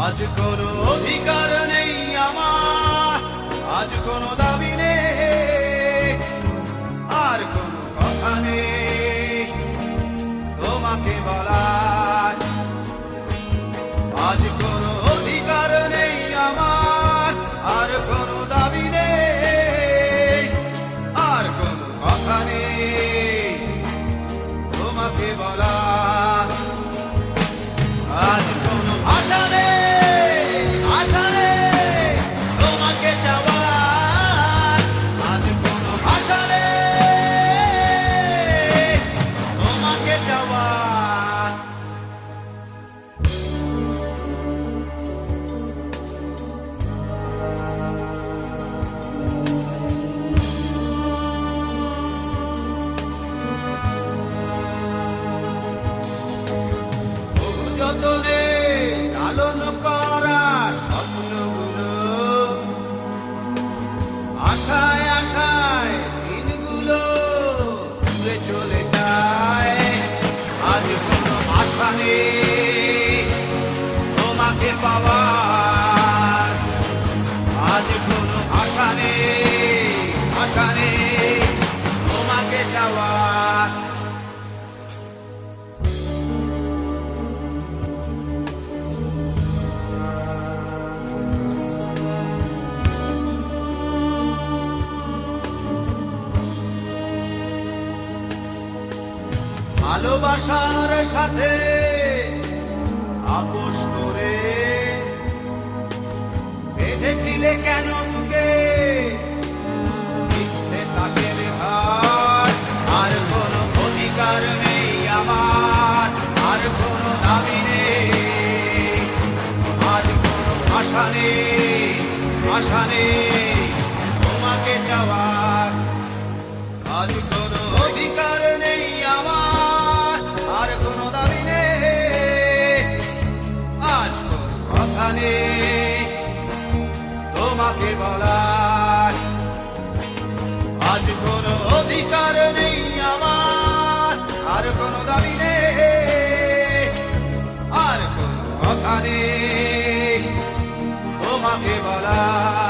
আজ কোনো অধিকার নেই আমার, আজ কোনো দাবি নেই, আর কোনো কথা নেই তোমাকে বলার। আজ কোনো অধিকার নেই আমার, আর কোনো দাবি নেই, আর কোনো কথা নেই তোমাকে বলার। আজ কোনো আশা নেই, আশা নেই তোমাকে চাওয়ার। আজ কোনো আশা নেই তোমাকে চাওয়ার। যতনে লালন করা স্বপ্নগুলো, আশায় আশায় দিনগুলো ঘুরে চলে যায়। আজ কোনো আশা নেই তোমাকে পাওয়ার। আজ কোনো আশা নেই, আশা নেই তোমাকে চাওয়ার। ভালোবাসার সাথে আপোষ করে বেঁধেছিলে কেন তুকে মিথ্যে তাকের ঘাট। আর কোনো অধিকার নেই আমার, আর কোনো দাবি নেই, আজ কোনো আশা নেই, আশা নেই তোমাকে যাওয়ার। আজ কোনো অধিকার নেই আমার, আর কোনো দাবি নেই, আজ কোনো কথা নেই তোমাকে বলার। আজ কোনো অধিকার নেই আমার, আর কোনো দাবি নেই, আর কোনো কথা নেই তোমাকে বলার।